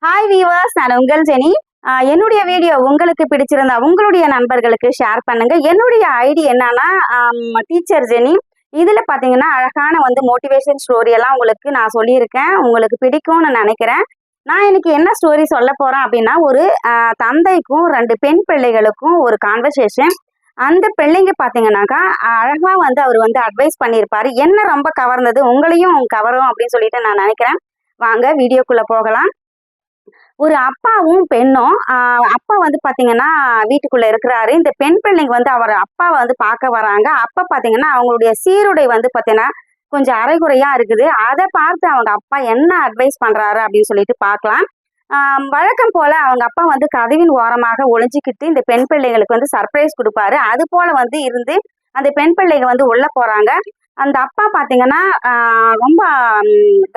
Hi viewers, நான் உங்கள் Jenny. என்னுடைய வீடியோ உங்களுக்கு பிடிச்சிருந்தா உங்களுடைய நண்பர்களுக்கு ஷேர் பண்ணுங்க. என்னுடைய ஐடி என்னன்னா டீச்சர் ஜெனி. இதில் பார்த்தீங்கன்னா அழகான மோட்டிவேஷன் ஸ்டோரி எல்லாம் உங்களுக்கு நான் சொல்லியிருக்கேன். உங்களுக்கு பிடிக்கும்னு நினைக்கிறேன். நான் இன்னைக்கு என்ன ஸ்டோரி சொல்ல போகிறேன் அப்படின்னா, ஒரு தந்தைக்கும் 2 பெண் பிள்ளைகளுக்கும் ஒரு கான்வர்சேஷன். அந்த பிள்ளைங்க பார்த்தீங்கன்னாக்கா அழகாக அவர் அட்வைஸ் பண்ணியிருப்பாரு. என்ன ரொம்ப கவர்ந்தது, உங்களையும் கவரும் அப்படின்னு சொல்லிட்டு நான் நினைக்கிறேன். வாங்க வீடியோக்குள்ளே போகலாம். ஒரு அப்பாவும் பெண்ணும் அப்பா பாத்தீங்கன்னா வீட்டுக்குள்ள இருக்கிறாரு. இந்த பெண் பிள்ளைங்க அவர் அப்பாவை பார்க்க வராங்க. அப்பா பாத்தீங்கன்னா அவங்களுடைய சீருடை பாத்தீங்கன்னா கொஞ்சம் அரைகுறையா இருக்குது. அதை பார்த்து அவங்க அப்பா என்ன அட்வைஸ் பண்றாரு அப்படின்னு சொல்லிட்டு பார்க்கலாம். வழக்கம் போல அவங்க அப்பா கதவின் ஓரமாக ஒளிஞ்சிக்கிட்டு இந்த பெண் பிள்ளைங்களுக்கு சர்ப்ரைஸ் கொடுப்பாரு. அது போல இருந்து அந்த பெண் பிள்ளைங்க உள்ள போறாங்க. அந்த அப்பா பாத்தீங்கன்னா ரொம்ப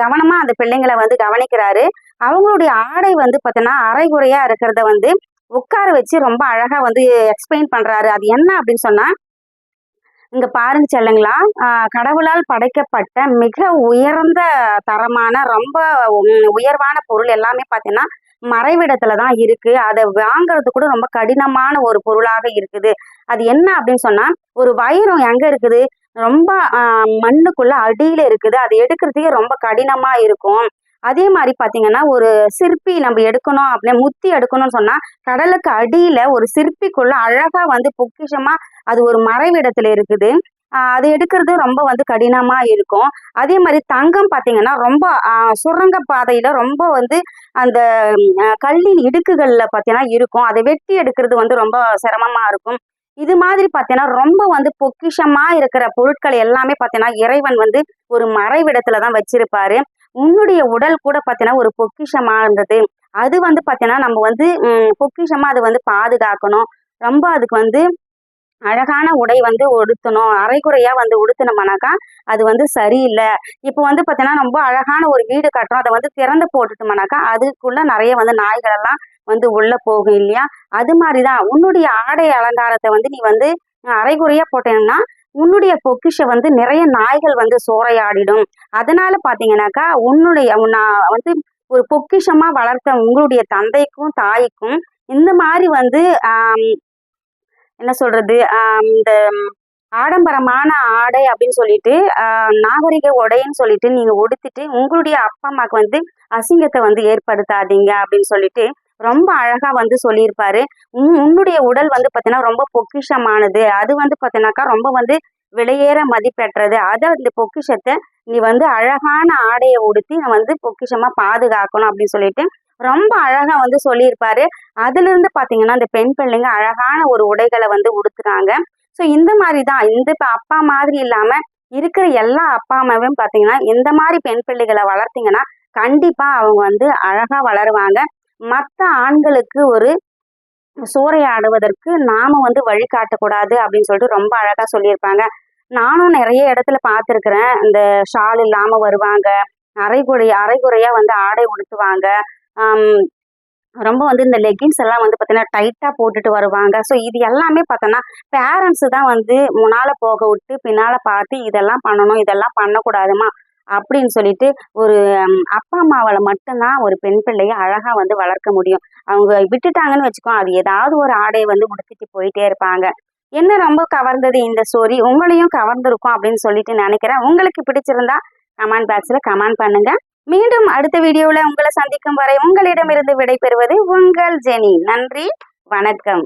கவனமா அந்த பிள்ளைங்களை கவனிக்கிறாரு. அவங்களுடைய ஆடை பாத்தீங்கன்னா அரைகுறையா இருக்கிறத உட்கார வச்சு ரொம்ப அழகா எக்ஸ்பிளைன் பண்றாரு. அது என்ன அப்படின்னு சொன்னா, இங்க பாருங்க செல்லுங்களா, கடவுளால் படைக்கப்பட்ட மிக உயர்ந்த தரமான ரொம்ப உயர்வான பொருள் எல்லாமே பாத்தீங்கன்னா மறைவிடத்துலதான் இருக்கு. அதை வாங்குறது கூட ரொம்ப கடினமான ஒரு பொருளாக இருக்குது. அது என்ன அப்படின்னு சொன்னா, ஒரு வைரம் எங்க இருக்குது, ரொம்ப மண்ணுக்குள்ள அடியில இருக்குது. அது எடுக்கிறதுக்கே ரொம்ப கடினமா இருக்கும். அதே மாதிரி பாத்தீங்கன்னா ஒரு சிற்பி நம்ம எடுக்கணும் அப்படின்னு முத்தி எடுக்கணும்னு சொன்னா கடலுக்கு அடியில ஒரு சிற்பிக்குள்ள அழகா பொக்கிஷமா அது ஒரு மறைவிடத்துல இருக்குது. அது எடுக்கிறது ரொம்ப கடினமா இருக்கும். அதே மாதிரி தங்கம் பாத்தீங்கன்னா ரொம்ப சுரங்க பாதையில ரொம்ப அந்த கல்லின் இடுக்குகள்ல பாத்தீங்கன்னா இருக்கும். அதை வெட்டி எடுக்கிறது ரொம்ப சிரமமா இருக்கும். இது மாதிரி பாத்தீங்கன்னா ரொம்ப பொக்கிஷமா இருக்கிற பொருட்கள் எல்லாமே பாத்தீங்கன்னா இறைவன் ஒரு மறைவிடத்துலதான் வச்சிருப்பாரு. உன்னுடைய உடல் கூட பாத்தீங்கன்னா ஒரு பொக்கிஷமா இருந்தது. அது பாத்தீங்கன்னா நம்ம பொக்கிஷமா அது பாதுகாக்கணும். ரொம்ப அதுக்கு அழகான உடை உடுத்தணும். அரைகுறையா உடுத்தினோம்னாக்கா அது சரியில்லை. இப்போ பாத்தீங்கன்னா ரொம்ப அழகான ஒரு வீடு கட்டுறோம். அதை திறந்து போட்டுட்டோம்னாக்கா அதுக்குள்ள நிறைய நாய்கள் எல்லாம் உள்ள போகும் இல்லையா? அது மாதிரிதான் உன்னுடைய ஆடை அலங்காரத்தை நீ அரைகுறையா போட்டேன்னா உன்னுடைய பொக்கிஷ நிறைய நாய்கள் சூறையாடிடும். அதனால பாத்தீங்கன்னாக்கா உன்னுடைய ஒரு பொக்கிஷமா வளர்த்த உங்களுடைய தந்தைக்கும் தாய்க்கும் இந்த மாதிரி என்ன சொல்றது, இந்த ஆடம்பரமான ஆடை அப்படின்னு சொல்லிட்டு நாகரிக உடைன்னு சொல்லிட்டு நீங்க உடுத்திட்டு உங்களுடைய அப்பா அம்மாவுக்கு அசிங்கத்தை ஏற்படுத்தாதீங்க அப்படின்னு சொல்லிட்டு ரொம்ப அழகா சொல்லியிருப்பாரு. உன்னுடைய உடல் பாத்தீங்கன்னா ரொம்ப பொக்கிஷமானது. அது பாத்தீங்கன்னாக்கா ரொம்ப விலையேற மதிப்பெற்றது. அதை இந்த பொக்கிஷத்தை நீ அழகான ஆடையை உடுத்தி பொக்கிஷமா பாதுகாக்கணும் அப்படின்னு சொல்லிட்டு ரொம்ப அழகா சொல்லியிருப்பாரு. அதுல இருந்து பாத்தீங்கன்னா இந்த பெண் பிள்ளைங்க அழகான ஒரு உடைகளை உடுத்துறாங்க. ஸோ இந்த மாதிரிதான் இந்த அப்பா மாதிரி இல்லாம இருக்கிற எல்லா அப்பா அம்மாவையும் பாத்தீங்கன்னா இந்த மாதிரி பெண் பிள்ளைகளை வளர்த்தீங்கன்னா கண்டிப்பா அவங்க அழகா வளருவாங்க. மற்ற ஆண்களுக்கு ஒரு சூறையாடுவதற்கு நாம வழிகாட்டக்கூடாது அப்படின்னு சொல்லிட்டு ரொம்ப அழகா சொல்லியிருப்பாங்க. நானும் நிறைய இடத்துல பார்த்துருக்குறேன். இந்த ஷால் இல்லாம வருவாங்க, அரைகுறையா ஆடை உடுத்துவாங்க. ரொம்ப இந்த லெகின்ஸ் எல்லாம் பார்த்தீங்கன்னா டைட்டா போட்டுட்டு வருவாங்க. ஸோ இது எல்லாமே பார்த்தோன்னா பேரண்ட்ஸ் தான் முன்னால போக விட்டு பின்னால பார்த்து இதெல்லாம் பண்ணணும், இதெல்லாம் பண்ணக்கூடாதுமா அப்படின்னு சொல்லிட்டு ஒரு அப்பா அம்மாவால மட்டும்தான் ஒரு பெண் பிள்ளையை அழகா வளர்க்க முடியும். அவங்க விட்டுட்டாங்கன்னு வச்சுக்கோ, அது ஏதாவது ஒரு ஆடையை உடுத்திட்டு போயிட்டே இருப்பாங்க. என்ன ரொம்ப கவர்ந்தது இந்த ஸ்டோரி, உங்களையும் கவர்ந்திருக்கும் அப்படின்னு சொல்லிட்டு நினைக்கிறேன். உங்களுக்கு பிடிச்சிருந்தா கமெண்ட் பாக்ஸ்ல கமெண்ட் பண்ணுங்க. மீண்டும் அடுத்த வீடியோவில் உங்களை சந்திக்கும் வரை உங்களிடமிருந்து விடை பெறுவது உங்கள் ஜெனி. நன்றி, வணக்கம்.